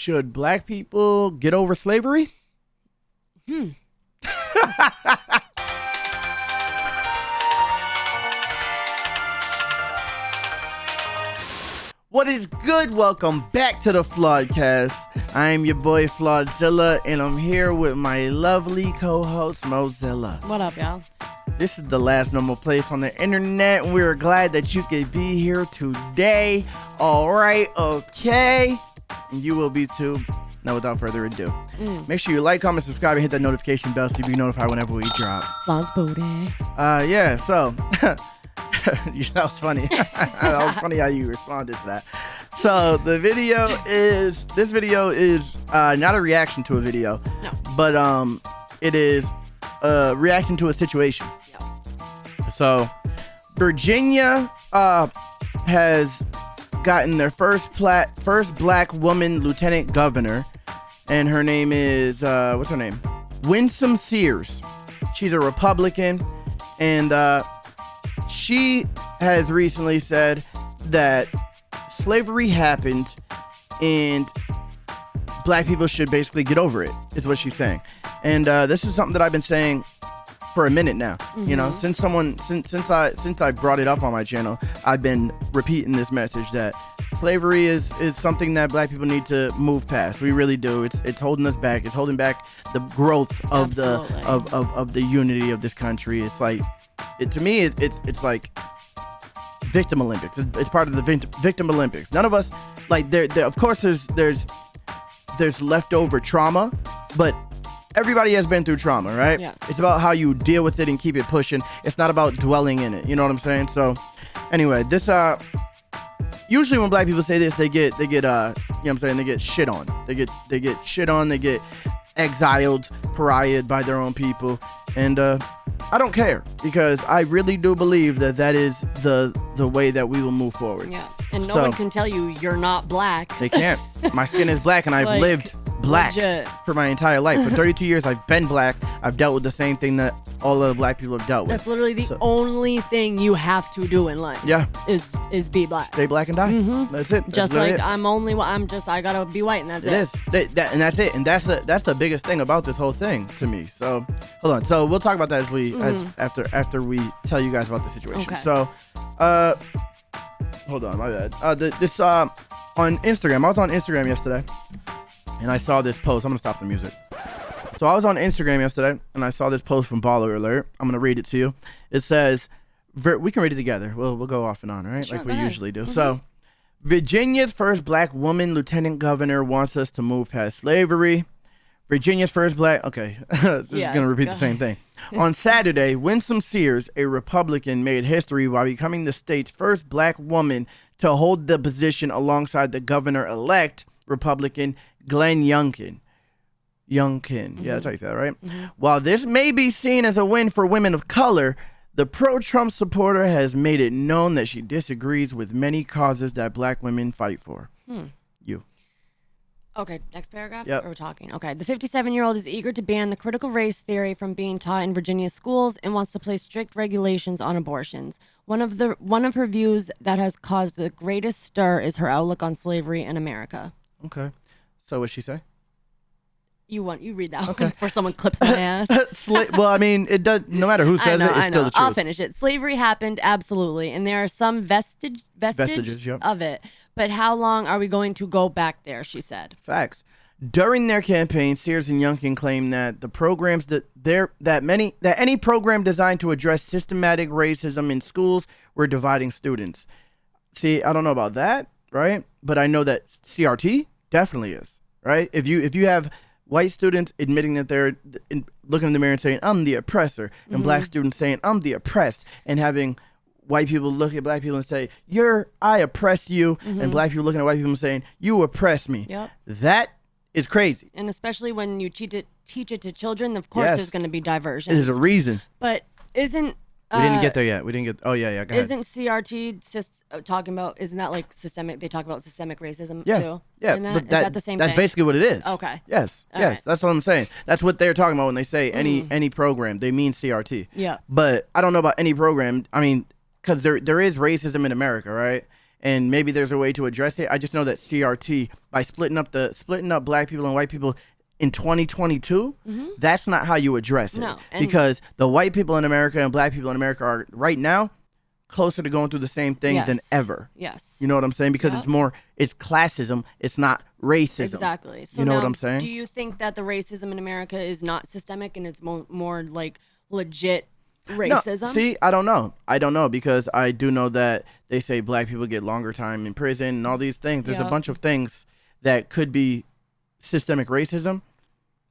Should black people get over slavery? What is good? Welcome back to the Flawdcast. I am your boy Flawdzilla, and I'm here with my lovely co-host Mozilla. What up, y'all? This is the last normal place on the internet, and we're glad that you could be here today. All right, okay, and you will be too. Now, without further ado, make sure you like, comment, subscribe, and hit that notification bell so you be notified whenever we drop. Flawd's booty. Yeah. So. That was funny. That was funny how you responded to that. So this video is not a reaction to a video, no, but it is a reaction to a situation. Yep. So Virginia has gotten their first black woman lieutenant governor, and her name is what's her name? Winsome Sears. She's a Republican, and she has recently said that slavery happened and black people should basically get over it, is what she's saying. And this is something that I've been saying for a minute now. Mm-hmm. You know, since I brought it up on my channel, I've been repeating this message that slavery is something that black people need to move past. We really do. It's holding us back. It's holding back the growth of the unity of this country. It's like, to me, it's like victim Olympics. It's part of the victim Olympics. None of us, like, there of course there's leftover trauma, but everybody has been through trauma, right? Yes. It's about how you deal with it and keep it pushing. It's not about dwelling in it. You know what I'm saying? So anyway, this usually when black people say this, they get you know what I'm saying, they get shit on. They get shit on, they get exiled, pariahed by their own people, and I don't care, because I really do believe that is the way that we will move forward. Yeah, and no one can tell you you're not black. They can't. My skin is black, and I've lived black for my entire life. For 32 years, I've been black. I've dealt with the same thing that all other black people have dealt with. That's literally the only thing you have to do in life. Yeah, is be black. Stay black and die. Mm-hmm. That's it. Just like I gotta be white, and that's it. It is. And that's it. And that's the biggest thing about this whole thing to me. So hold on. So we'll talk about that after we tell you guys about the situation. Okay. So hold on, my bad. This on Instagram. I was on Instagram yesterday, and I saw this post. I'm gonna stop the music. So I was on Instagram yesterday, and I saw this post from Baller Alert. I'm gonna read it to you. It says, we can read it together. We'll go off and on, all right? Sure, like we usually do. Mm-hmm. So, Virginia's first black woman lieutenant governor wants us to move past slavery. Virginia's first black... Okay, this is going to repeat the same thing. On Saturday, Winsome Sears, a Republican, made history by becoming the state's first black woman to hold the position alongside the governor-elect Republican Glenn Youngkin. Mm-hmm. Yeah, that's how you say that, right? Mm-hmm. While this may be seen as a win for women of color, the pro-Trump supporter has made it known that she disagrees with many causes that black women fight for. You. Okay, next paragraph? Yep. Or we're talking. Okay, the 57-year-old is eager to ban the critical race theory from being taught in Virginia schools and wants to place strict regulations on abortions. One of her views that has caused the greatest stir is her outlook on slavery in America. Okay. So what'd she say? You read that one before someone clips my ass. Well, I mean, it does. No matter who says it's still the truth. I'll finish it. Slavery happened, absolutely, and there are some vestiges of it. But how long are we going to go back there? She said. Facts. During their campaign, Sears and Youngkin claimed that the programs any program designed to address systematic racism in schools were dividing students. See, I don't know about that, right? But I know that CRT definitely is, right? If you have white students admitting that they're looking in the mirror and saying, I'm the oppressor, and black students saying, I'm the oppressed, and having white people look at black people and say, I oppress you, and black people looking at white people and saying, you oppress me. Yep. That is crazy. And especially when you teach it to children, of course there's going to be diversions. There's a reason. But isn't... we didn't get there yet. We didn't get... Oh, yeah, go ahead. Isn't CRT talking about... Isn't that like systemic... They talk about systemic racism too? Yeah. Is But that the same thing? That's basically what it is. Okay. Yes. Right. That's what I'm saying. That's what they're talking about when they say any program. They mean CRT. Yeah. But I don't know about any program. I mean, because there is racism in America, right? and maybe there's a way to address it. I just know that CRT, by splitting up black people and white people in 2022, that's not how you address it. No, because the white people in America and black people in America are right now closer to going through the same thing than ever. Yes. You know what I'm saying? Because it's classism. It's not racism. Exactly. So you know now, what I'm saying? Do you think that the racism in America is not systemic and it's more like legit racism? No, see, I don't know because I do know that they say black people get longer time in prison and all these things. There's a bunch of things that could be systemic racism,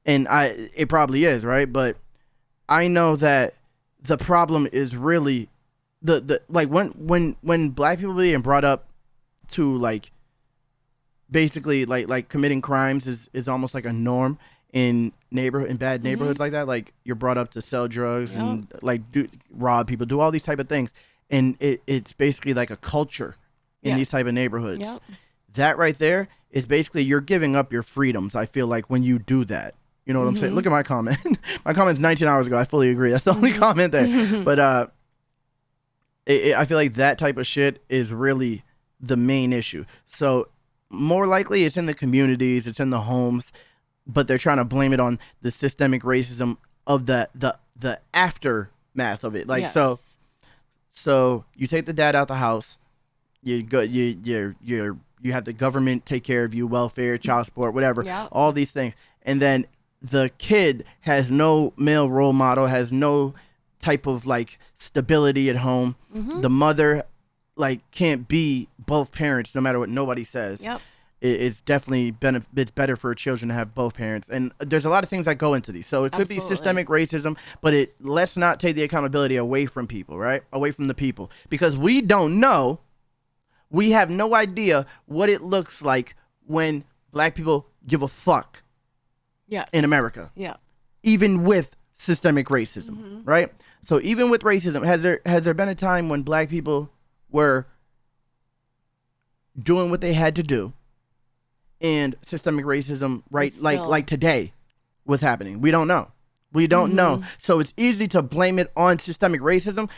and it probably is, right? But I know that the problem is really the like when black people being brought up to like basically like committing crimes is almost like a norm in bad neighborhoods like that. Like you're brought up to sell drugs and like rob people, do all these type of things, and it's basically like a culture in these type of neighborhoods. That right there is basically you're giving up your freedoms. I feel like when you do that, you know what I'm saying? Look at my comment. My comment's 19 hours ago. I fully agree. That's the only comment there. But I feel like that type of shit is really the main issue. So more likely it's in the communities, it's in the homes, but they're trying to blame it on the systemic racism of the aftermath of it. Like so you take the dad out the house, you have the government take care of you, welfare, child support, whatever, all these things. And then the kid has no male role model, has no type of like stability at home. The mother like can't be both parents no matter what nobody says. It's definitely it's better for children to have both parents. And there's a lot of things that go into these. So it could be systemic racism, but let's not take the accountability away from people, right? Away from the people. Because we don't know. We have no idea what it looks like when black people give a fuck in America. Even with systemic racism, right? So even with racism, has there been a time when black people were doing what they had to do and systemic racism, right, like today was happening? We don't know. We don't know. So it's easy to blame it on systemic racism,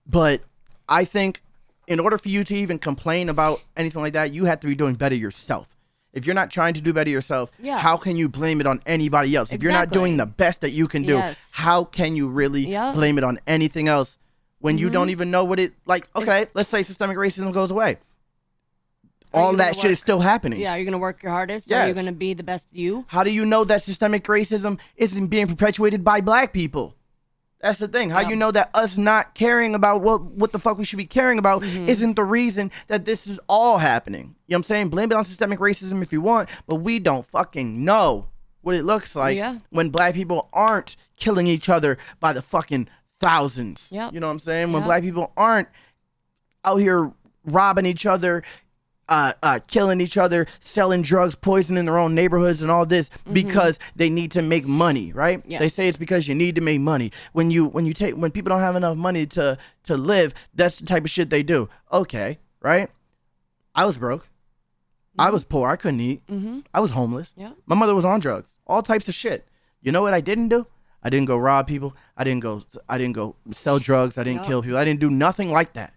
but I think in order for you to even complain about anything like that, you have to be doing better yourself. If you're not trying to do better yourself, how can you blame it on anybody else? If you're not doing the best that you can do, how can you really blame it on anything else when you don't even know what it, like, okay, let's say systemic racism goes away. All that shit is still happening. Yeah, you're going to work your hardest? Are you going to be the best you? How do you know that systemic racism isn't being perpetuated by black people? That's the thing. How you know that us not caring about what the fuck we should be caring about isn't the reason that this is all happening? You know what I'm saying? Blame it on systemic racism if you want, but we don't fucking know what it looks like when black people aren't killing each other by the fucking thousands. You know what I'm saying? When black people aren't out here robbing each other, killing each other, selling drugs, poisoning their own neighborhoods and all this because they need to make money, right? They say it's because you need to make money. When people don't have enough money to live, that's the type of shit they do. Okay, right? I was broke. I was poor. I couldn't eat. I was homeless. My mother was on drugs. All types of shit. You know what I didn't do? I didn't go rob people. I didn't go sell drugs. I didn't kill people. I didn't do nothing like that.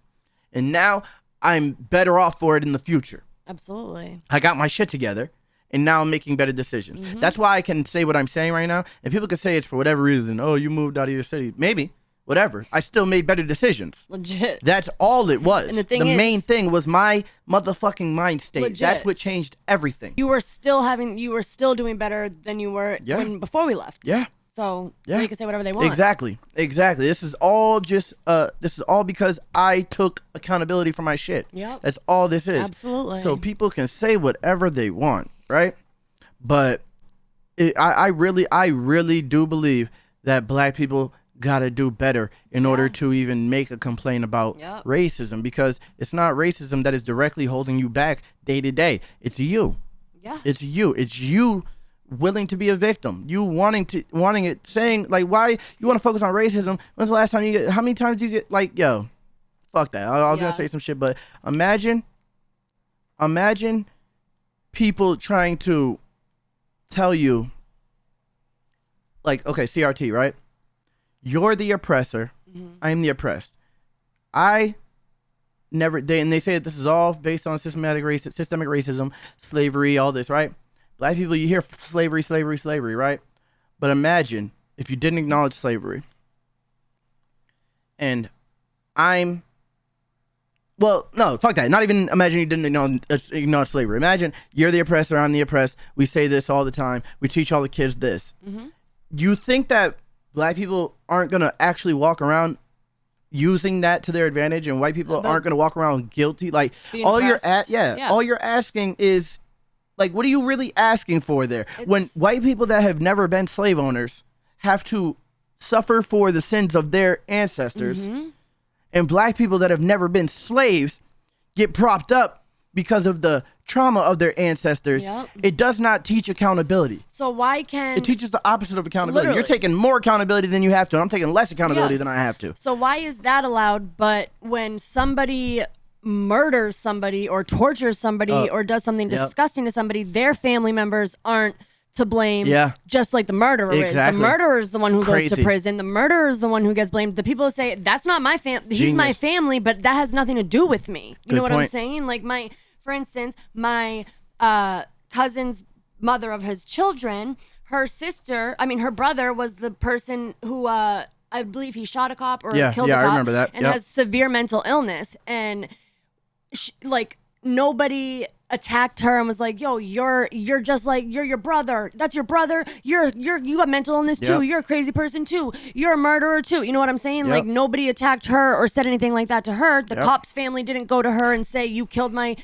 And now I'm better off for it in the future. Absolutely. I got my shit together, and now I'm making better decisions. That's why I can say what I'm saying right now. And people can say it's for whatever reason. Oh, you moved out of your city. Maybe. Whatever. I still made better decisions. Legit. That's all it was. And the main thing was my motherfucking mind state. Legit. That's what changed everything. You were still doing better than you were before we left. So they can say whatever they want. Exactly. This is all because I took accountability for my shit. That's all this is. Absolutely. So people can say whatever they want, right? But I really do believe that black people gotta do better in order to even make a complaint about racism, because it's not racism that is directly holding you back day to day. It's you. It's you willing to be a victim, you wanting it, saying like, why you want to focus on racism? When's the last time how many times do you get like, yo, fuck that. I was gonna say some shit, but imagine people trying to tell you like, okay, CRT, right? You're the oppressor. I am the oppressed. I they say that this is all based on systemic racism, slavery, all this, right? Black people, you hear slavery, right? But imagine if you didn't acknowledge slavery. And well, no, fuck that. Not even imagine you didn't acknowledge slavery. Imagine you're the oppressor, I'm the oppressed. We say this all the time. We teach all the kids this. Mm-hmm. You think that black people aren't going to actually walk around using that to their advantage, and white people aren't going to walk around guilty? Like, all you're asking is, like, what are you really asking for there? When white people that have never been slave owners have to suffer for the sins of their ancestors, mm-hmm. and black people that have never been slaves get propped up because of the trauma of their ancestors, it does not teach accountability. So why can... It teaches the opposite of accountability. Literally. You're taking more accountability than you have to, and I'm taking less accountability than I have to. So why is that allowed, but when somebody murders somebody or tortures somebody or does something disgusting to somebody, their family members aren't to blame, just like the murderer is. The murderer is the one who goes to prison. The murderer is the one who gets blamed. The people who say, that's not my family, he's my family, but that has nothing to do with me. You know what I'm saying? Like, for instance, my cousin's mother of his children, her brother was the person who, I believe he shot a cop or killed a cop. Yeah, I remember that. And has severe mental illness. And nobody attacked her and was like, yo, you're just like, you're your brother. That's your brother. You got mental illness too. You're a crazy person too. You're a murderer too. You know what I'm saying? Like, nobody attacked her or said anything like that to her. The cop's family didn't go to her and say, you killed our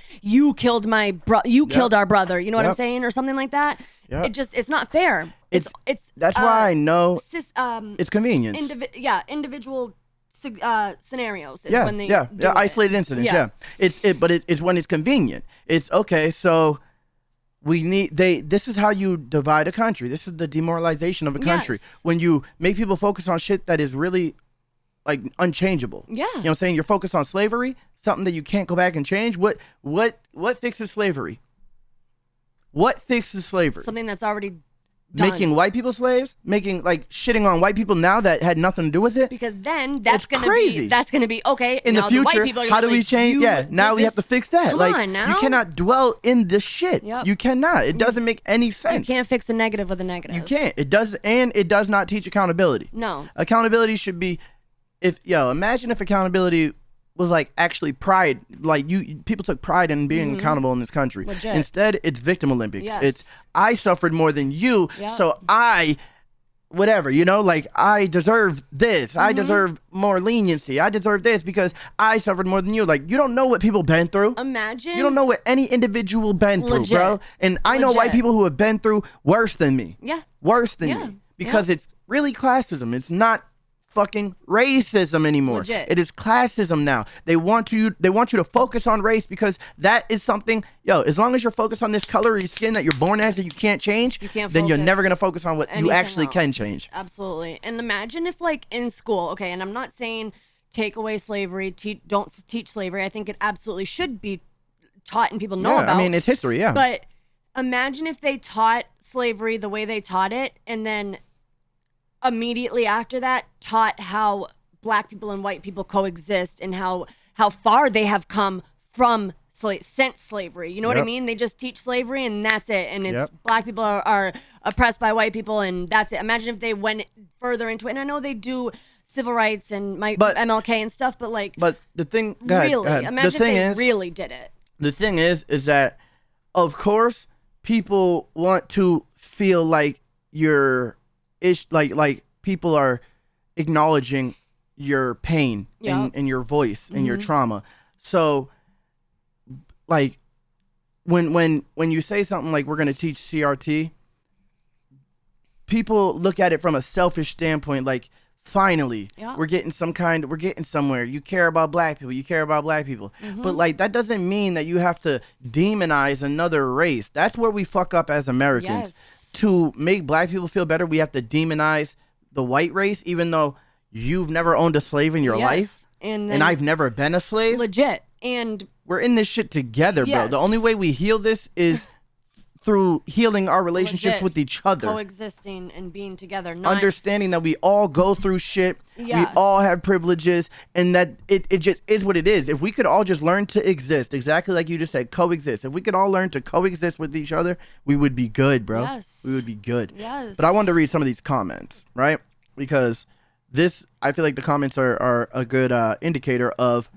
brother. You know what I'm saying? Or something like that. It's not fair. That's why I know it's convenience. Individual scenarios is when they do isolated incidents. But it's when it's convenient. It's okay. So this is how you divide a country. This is the demoralization of a country. When you make people focus on shit that is really like unchangeable. You know what I'm saying? You're focused on slavery, something that you can't go back and change. What fixes slavery? What fixes slavery? Something that's already done. Making white people slaves, shitting on white people now that had nothing to do with it. Because then that's gonna be okay. In the future, white people are how do we change? Now we have to fix that. Come on now. You cannot dwell in this shit. You cannot. It doesn't make any sense. You can't fix a negative with a negative. You can't. It does, and it does not teach accountability. No. Accountability should be, imagine if accountability was like actually pride, like people took pride in being accountable in this country. Legit. Instead, it's victim Olympics. It's I suffered more than you, so I deserve this. I deserve more leniency. I deserve this because I suffered more than you. Like, you don't know what people been through. Imagine. You don't know what any individual been through, bro. And I know white people who have been through worse than me. Worse than me. Because it's really classism. It's not fucking racism anymore. Legit. It is classism now. They want you to focus on race because that is something, as long as you're focused on this color of your skin that you're born as that you can't change, then you're never going to focus on what you actually can change. Absolutely. And imagine if, like, in school, okay, and I'm not saying take away slavery, don't teach slavery. I think it absolutely should be taught and people know about. I mean, it's history, But imagine if they taught slavery the way they taught it, and then immediately after that taught how black people and white people coexist and how far they have come from since slavery. You know what I mean? They just teach slavery and that's it. And it's black people are oppressed by white people and that's it. Imagine if they went further into it. And I know they do civil rights and MLK and stuff, but the thing, imagine if they really did it. The thing is that, of course, people want to feel like you're like people are acknowledging your pain and your voice and your trauma. So like when you say something like we're going to teach CRT, people look at it from a selfish standpoint, like finally we're getting somewhere. You care about black people. But like that doesn't mean that you have to demonize another race. That's where we fuck up as Americans. To make black people feel better, we have to demonize the white race, even though you've never owned a slave in your life. And I've never been a slave. Legit. And we're in this shit together, bro. The only way we heal this is through healing our relationships Legit. with each other. Coexisting and being together. Not Understanding that we all go through shit. Yeah. We all have privileges, and that it just is what it is. If we could all just learn to exist, exactly like you just said, coexist. If we could all learn to coexist with each other, we would be good, bro. Yes. We would be good. Yes. But I wanted to read some of these comments, right? Because I feel like the comments are a good indicator of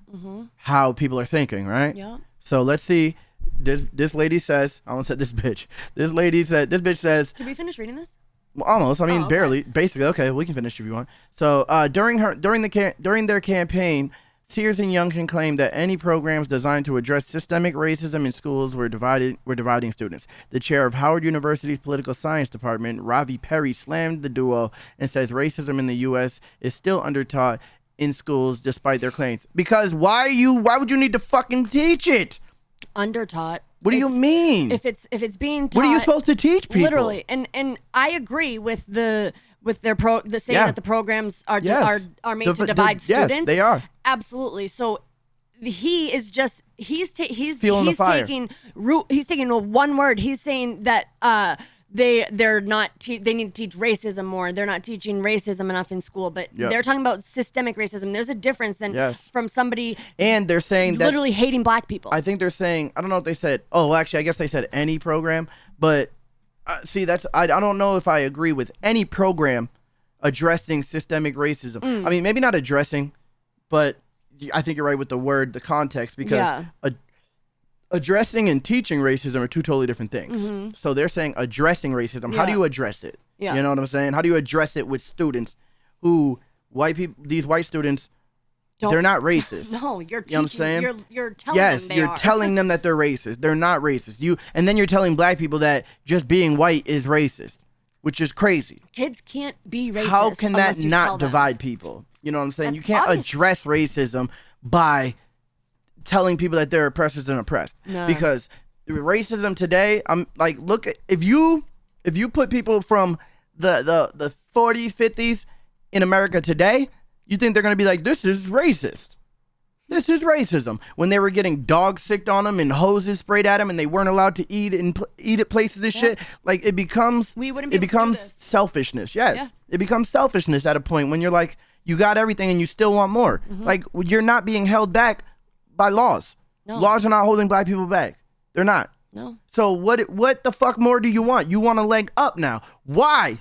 how people are thinking, right? Yeah. So let's see. This lady says, I almost said this bitch. This bitch says, Did we finish reading this? well, almost. I mean, okay. barely. Basically, okay. We can finish if you want. So, during their campaign, Sears and Young can claim that any programs designed to address systemic racism in schools were dividing students. The chair of Howard University's political science department, Ravi Perry, slammed the duo and says racism in the U.S. is still undertaught in schools despite their claims. Because why would you need to fucking teach it? Undertaught. What do you mean? If it's being taught, what are you supposed to teach people? Literally, and I agree with their saying that the programs are made to divide students. Yes, they are. Absolutely. So he is just he's taking one word. He's saying that they need to teach racism more. They're not teaching racism enough in school, but they're talking about systemic racism. There's a difference than from somebody, and they're saying that literally hating black people. I think they're saying, I don't know if they said, actually I guess they said any program, but see, I don't know if I agree with any program addressing systemic racism. I mean, maybe not addressing, but I think you're right with the context, because addressing and teaching racism are two totally different things. So they're saying addressing racism. How do you address it? You know what I'm saying? How do you address it with students who, these white students, they're not racist. No, you're teaching. You know what I'm saying? You're telling them they you're telling them that they're racist. They're not racist. And then you're telling black people that just being white is racist, which is crazy. Kids can't be racist. How can that unless you not tell them. divide people? You know what I'm saying? That's You can't obvious. address racism by telling people that they're oppressors and oppressed. No. Because racism today, I'm like, look at, if you put people from the 40s, 50s in America today, you think they're going to be like, this is racist. This is racism. When they were getting dog sicked on them and hoses sprayed at them and they weren't allowed to eat at places and shit, like it becomes selfishness. Yes. Yeah. It becomes selfishness at a point when you're like, you got everything and you still want more. Like, you're not being held back by laws. No. Laws are not holding black people back. They're not. No. So what the fuck more do you want? You want a leg up now. Why?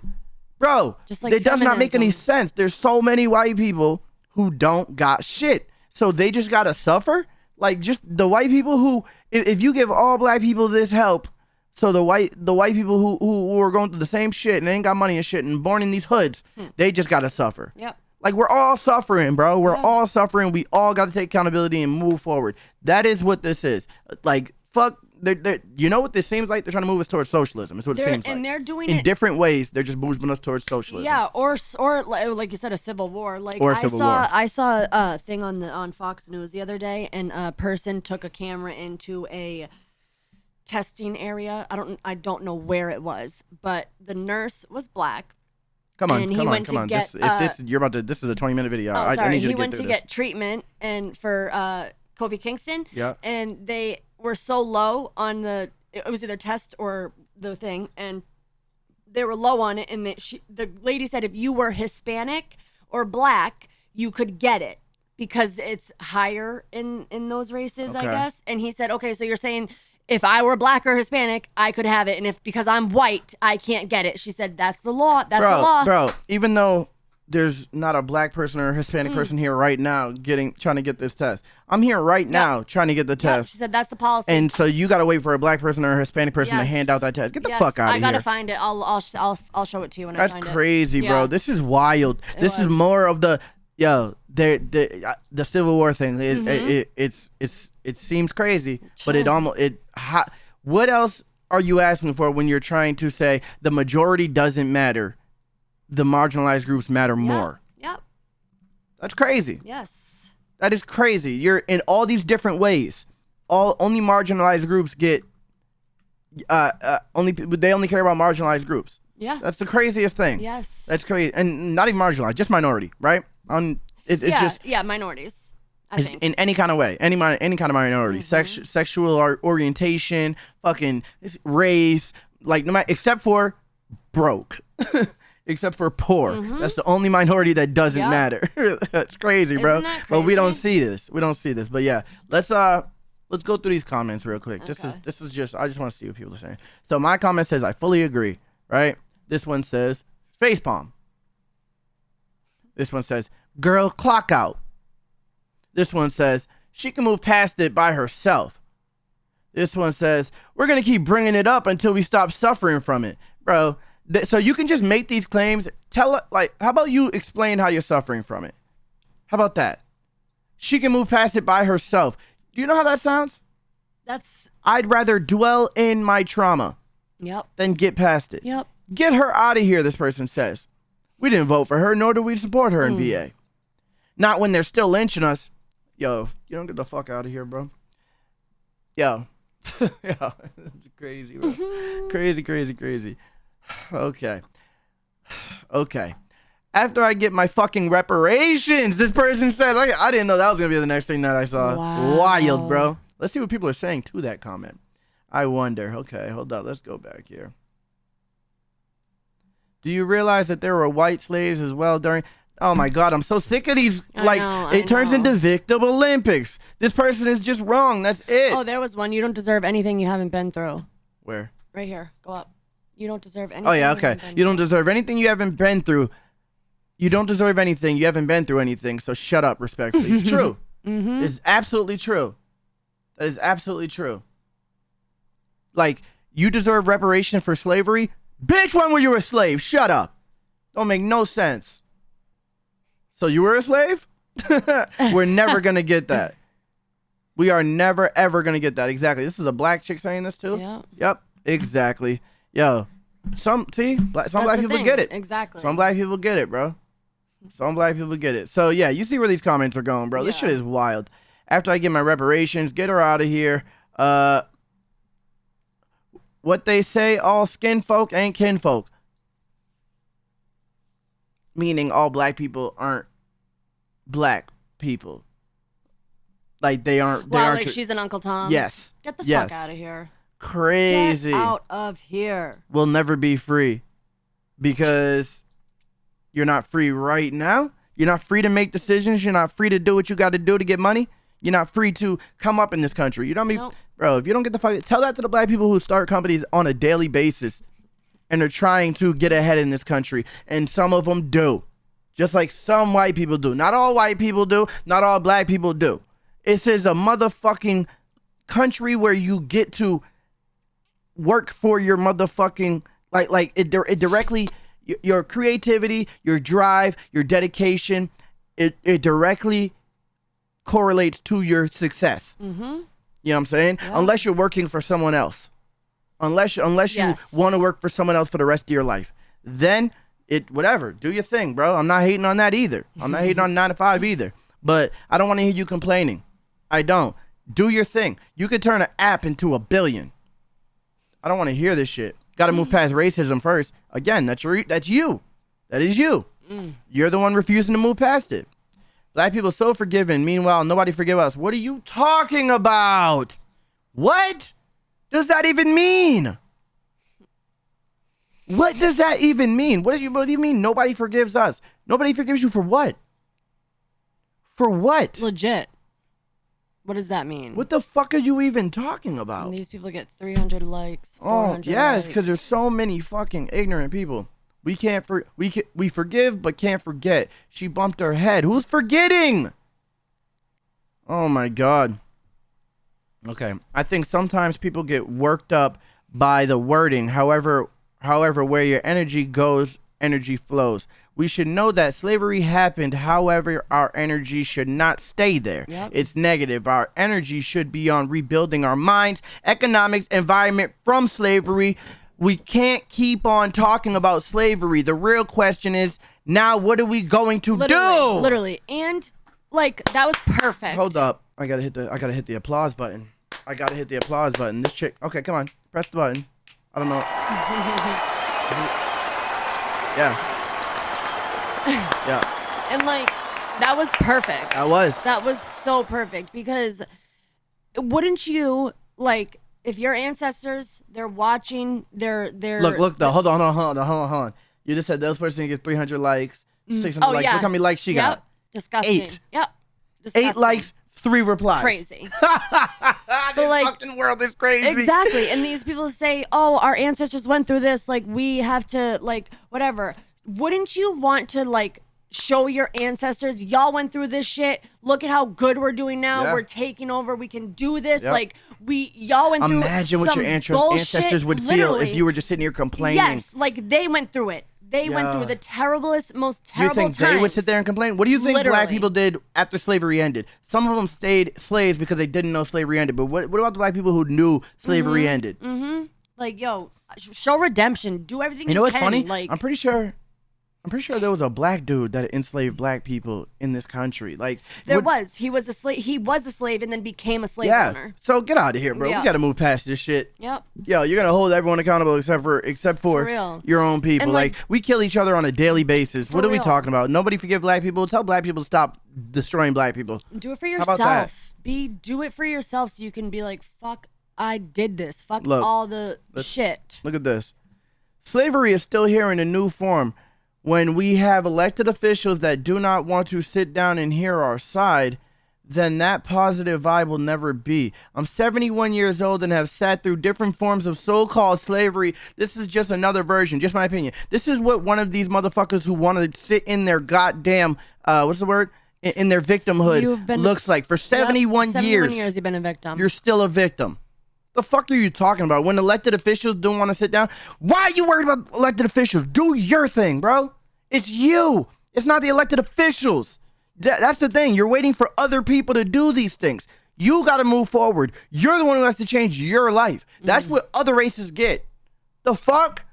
Bro, just like it does not make any feminism. sense. There's so many white people who don't got shit. So they just gotta suffer? Like, just the white people who, if you give all black people this help, so the white people who are going through the same shit and they ain't got money and shit and born in these hoods, they just gotta suffer. Yep. Like, we're all suffering, bro. We're all suffering. We all got to take accountability and move forward. That is what this is. Like, fuck. You know what this seems like? They're trying to move us towards socialism. It's what it seems like. And they're doing in it different ways. They're just moving us towards socialism. Yeah, or like you said, a civil war. Like, I saw a thing on Fox News the other day, and a person took a camera into a testing area. I don't know where it was, but the nurse was black. Come on. This is a 20-minute video. Oh, sorry. I need you he to went get to through get treatment and for Kofi Kingston. Yeah. And they were so low on it was either test or the thing, and they were low on it. And the lady said if you were Hispanic or black, you could get it because it's higher in those races, I guess. And he said, okay, so you're saying if I were black or Hispanic, I could have it, and because I'm white, I can't get it. She said, that's the law. That's the law. Bro, even though there's not a black person or a Hispanic person here right now trying to get this test, I'm here right now trying to get the test. She said, that's the policy. And so you got to wait for a black person or a Hispanic person to hand out that test. Get the fuck out of here. I got to find it. I'll show it to you when I find it. That's crazy, bro. This is wild. This is more of the Civil War thing. It seems crazy, but what else are you asking for when you're trying to say the majority doesn't matter, the marginalized groups matter more? Yep. That's crazy. Yes. That is crazy. You're in all these different ways. Only marginalized groups get they only care about marginalized groups. Yeah. That's the craziest thing. Yes. That's crazy. And not even marginalized, just minority, right? It's just minorities. In any kind of way, any kind of minority, sexual orientation, fucking race, like no matter, except for broke, except for poor. That's the only minority that doesn't matter. That's crazy, bro. Isn't that crazy? But we don't see this. But yeah, let's go through these comments real quick. Okay. This is just I just want to see what people are saying. So my comment says I fully agree. Right. This one says facepalm. This one says girl clock out. This one says, she can move past it by herself. This one says, we're going to keep bringing it up until we stop suffering from it. Bro, so you can just make these claims. How about you explain how you're suffering from it? How about that? She can move past it by herself. Do you know how that sounds? I'd rather dwell in my trauma than get past it. Yep. Get her out of here, this person says. We didn't vote for her, nor do we support her in VA. Not when they're still lynching us. Yo, you don't get the fuck out of here, bro. Yo. Yo, it's crazy, bro. Crazy. Okay. After I get my fucking reparations, this person said, I didn't know that was going to be the next thing that I saw. Wow. Wild, bro. Let's see what people are saying to that comment. I wonder. Okay, hold up. Let's go back here. Do you realize that there were white slaves as well during... Oh my God, I'm so sick of these. It turns into Victim Olympics. This person is just wrong. That's it. Oh, there was one. You don't deserve anything you haven't been through. Where? Right here. Go up. You don't deserve anything. Oh yeah, okay. You don't deserve anything you haven't been through. You don't deserve anything. You haven't been through anything. So shut up, respectfully. It's true. It's absolutely true. That is absolutely true. Like, you deserve reparation for slavery? Bitch, when were you a slave? Shut up. Don't make no sense. So you were a slave? We're never going to get that. We are never, ever going to get that. Exactly. This is a black chick saying this too? Yeah. Yep. Exactly. Yo. Some black people get it. Exactly. Some black people get it, bro. Some black people get it. So yeah, you see where these comments are going, bro. This shit is wild. After I get my reparations, get her out of here. What they say, all skin folk ain't kinfolk. Meaning all black people aren't black people. Like they aren't. She's an Uncle Tom. Yes. Get the fuck out of here. Crazy. Get out of here. We'll never be free because you're not free right now. You're not free to make decisions. You're not free to do what you got to do to get money. You're not free to come up in this country. You know what I mean? Nope. Bro, if you don't get the fuck, tell that to the black people who start companies on a daily basis and are trying to get ahead in this country. And some of them do. Just like some white people do. Not all white people do. Not all black people do. It is a motherfucking country where you get to work for your motherfucking, it directly, your creativity, your drive, your dedication, it directly correlates to your success. You know what I'm saying? Yeah. Unless you're working for someone else. Unless you want to work for someone else for the rest of your life. Then whatever, do your thing, bro. I'm not hating on that either. I'm not hating on 9 to 5 either. But I don't want to hear you complaining. I don't. Do your thing. You could turn an app into $1 billion. I don't want to hear this shit. Got to move past racism first. Again, that's you. That is you. You're the one refusing to move past it. Black people so forgiven. Meanwhile, nobody forgive us. What are you talking about? What does that even mean? What does that even mean? What do you mean nobody forgives us? Nobody forgives you for what? For what? Legit. What does that mean? What the fuck are you even talking about? And these people get 300 likes, 400 yes, because there's so many fucking ignorant people. We forgive but can't forget. She bumped her head. Who's forgetting? Oh my God. Okay. I think sometimes people get worked up by the wording. However, where your energy goes, energy flows. We should know that slavery happened. However, our energy should not stay there. Yep. It's negative. Our energy should be on rebuilding our minds, economics, environment from slavery. We can't keep on talking about slavery. The real question is, now what are we going to do? Literally. And that was perfect. Hold up. I gotta hit the applause button. This chick. Okay, come on. Press the button. I don't know. Yeah. And That was perfect. That was so perfect because wouldn't you like if your ancestors they're watching they're look though hold on. You just said this person gets 300 likes, 600 likes. Yeah. Look how many likes she got. Disgusting. 8. Yep. Disgusting. 8 likes, 3 replies. Crazy. The like, fucking world is crazy. Exactly. And these people say, "Oh, our ancestors went through this. Like we have to like whatever." Wouldn't you want to like show your ancestors, y'all went through this shit. Look at how good we're doing now. Yeah. We're taking over. We can do this. Yep. Like y'all went through. Imagine what your ancestors would feel if you were just sitting here complaining. Yes, like they went through it. They went through the terriblest, most terrible times. Do you think they would sit there and complain? What do you think Literally. black people did after slavery ended? Some of them stayed slaves because they didn't know slavery ended. But what about the black people who knew slavery ended? Mm-hmm. Like, yo, show redemption. Do everything you know what's can. funny? Like, I'm pretty sure there was a black dude that enslaved black people in this country. Like he was a slave. He was a slave and then became a slave owner. So get out of here, bro. Yeah. We got to move past this shit. Yep. Yo, you're gonna hold everyone accountable except for real. your own people. And like we kill each other on a daily basis. What are we real. talking about? Nobody forgive black people. Tell black people to stop destroying black people. Do it for How about that? yourself. Do it for yourself so you can be like, fuck, I did this. Fuck Look, all the shit. Look at this. Slavery is still here in a new form. When we have elected officials that do not want to sit down and hear our side, then that positive vibe will never be. I'm 71 years old and have sat through different forms of so-called slavery. This is just another version, just my opinion. This is what one of these motherfuckers who want to sit in their goddamn, what's the word? In their victimhood looks like. For 71 years, you've been a victim. You're still a victim. The fuck are you talking about? When elected officials don't want to sit down, why are you worried about elected officials? Do your thing, bro. It's you. It's not the elected officials. That's the thing. You're waiting for other people to do these things. You got to move forward. You're the one who has to change your life. That's what other races get. The fuck?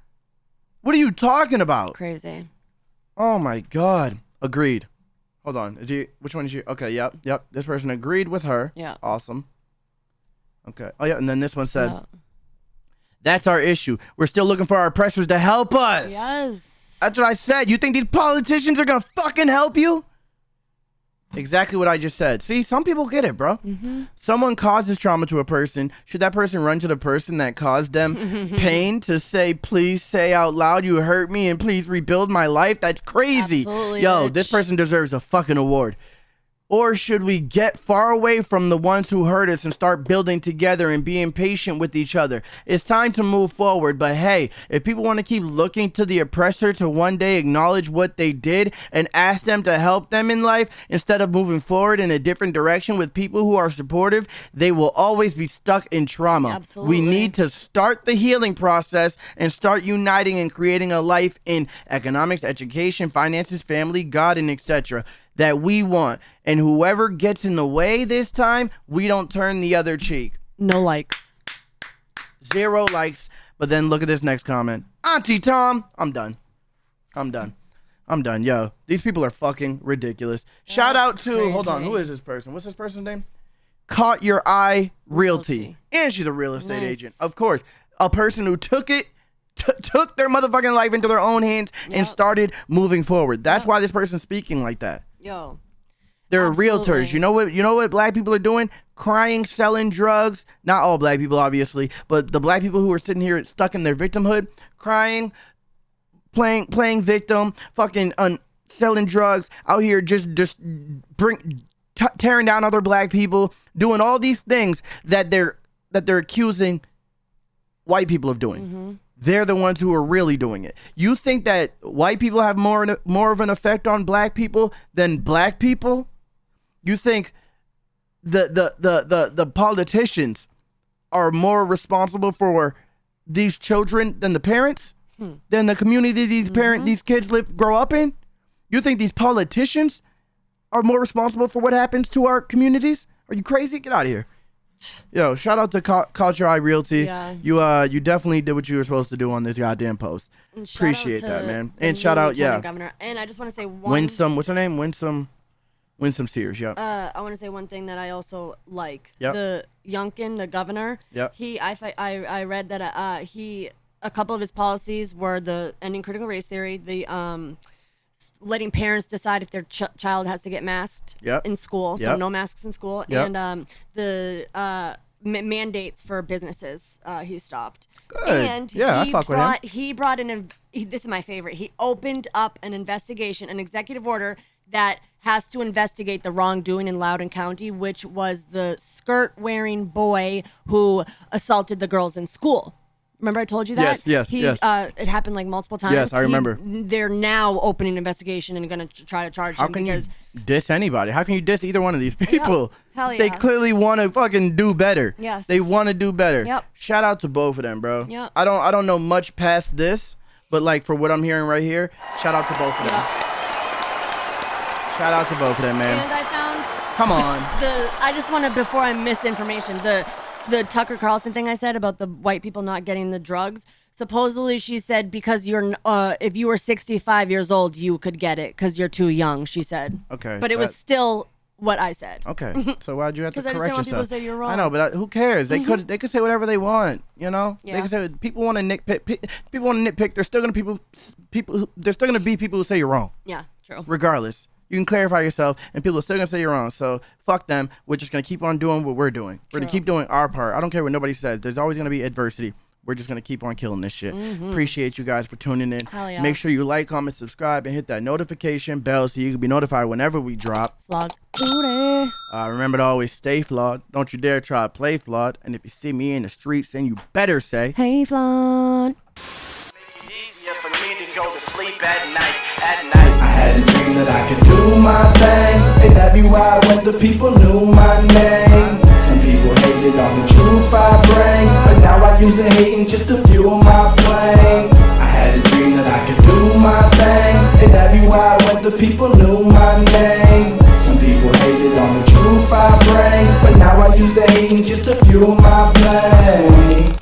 What are you talking about? Crazy. Oh my God. Agreed. Hold on. Which one is you? Okay, yep. This person agreed with her. Yeah. Awesome. Okay. Oh, yeah. And then this one said, that's our issue. We're still looking for our oppressors to help us. Yes. That's what I said. You think these politicians are going to fucking help you? Exactly what I just said. See, some people get it, bro. Mm-hmm. Someone causes trauma to a person. Should that person run to the person that caused them pain to say, please say out loud, you hurt me and please rebuild my life? That's crazy. Absolutely, Yo, bitch. this person deserves a fucking award. Or should we get far away from the ones who hurt us and start building together and being patient with each other? It's time to move forward, but hey, if people want to keep looking to the oppressor to one day acknowledge what they did and ask them to help them in life instead of moving forward in a different direction with people who are supportive, they will always be stuck in trauma. Absolutely. We need to start the healing process and start uniting and creating a life in economics, education, finances, family, God, and etc. that we want. And whoever gets in the way this time, we don't turn the other cheek. No likes. 0 likes. But then look at this next comment. Auntie Tom, I'm done. Yo, these people are fucking ridiculous. Shout out to, crazy. hold on, who is this person? What's this person's name? Caught Your Eye Realty. And she's a real estate agent. Of course. A person who took it, took their motherfucking life into their own hands and started moving forward. That's why this person's speaking like that. Yo. They're Absolutely. realtors. You know what black people are doing? Crying, selling drugs. Not all black people, obviously, but the black people who are sitting here stuck in their victimhood, crying, playing victim, fucking selling drugs, out here just tearing down other black people, doing all these things that they're accusing white people of doing. Mm-hmm. They're the ones who are really doing it. You think that white people have more of an effect on black people than black people? You think the politicians are more responsible for these children than the parents? Than the community these kids grow up in? You think these politicians are more responsible for what happens to our communities? Are you crazy? Get out of here. Yo, shout out to Caught Your Eye Realty. Yeah. You definitely did what you were supposed to do on this goddamn post. Appreciate that, man. And shout out, Governor. And I just want to say what's her name? Winsome Sears, yeah. I want to say one thing that I also like. Yep. The Youngkin, the governor. Yep. I read that a couple of his policies were the ending critical race theory, the letting parents decide if their child has to get masked in school. So no masks in school. And the mandates for businesses he stopped. Good. And I fuck with him. He brought this is my favorite. He opened up an investigation, an executive order that has to investigate the wrongdoing in Loudoun County, which was the skirt-wearing boy who assaulted the girls in school. Remember I told you that? Yes. It happened like multiple times. Yes, I remember. They're now opening an investigation and going to try to charge him because... How can you diss anybody? How can you diss either one of these people? Hell yeah. They clearly want to fucking do better. Yes. They want to do better. Yep. Shout out to both of them, bro. Yep. I don't know much past this, but like for what I'm hearing right here, shout out to both of them. Shout out to both of them, man. And I found... Come on. I just want to, before I miss information, the Tucker Carlson thing I said about the white people not getting the drugs. Supposedly, she said because if you were 65 years old, you could get it because you're too young. She said. Okay. But it was still what I said. Okay. So why'd you have to correct yourself? Because I just don't want people to say you're wrong. I know, but who cares? They could say whatever they want. You know. Yeah. They could say people want to nitpick. People want to nitpick. There's still gonna There's still gonna be people who say you're wrong. Yeah. True. Regardless. You can clarify yourself, and people are still going to say you're wrong. So, fuck them. We're just going to keep on doing what we're doing. We're going to keep doing our part. I don't care what nobody says. There's always going to be adversity. We're just going to keep on killing this shit. Appreciate you guys for tuning in. Hell yeah. Make sure you like, comment, subscribe, and hit that notification bell so you can be notified whenever we drop. Flawd booty. Remember to always stay flawed. Don't you dare try to play flawed. And if you see me in the streets, then you better say, hey, Flawd. For me to go to sleep at night. I had a dream that I could do my thing, and everywhere I went the people knew my name. Some people hated on the truth I bring, but now I use the hating just to fuel my plane. I had a dream that I could do my thing, and everywhere I went the people knew my name. Some people hated on the truth I bring, but now I use the hating just to fuel my plane.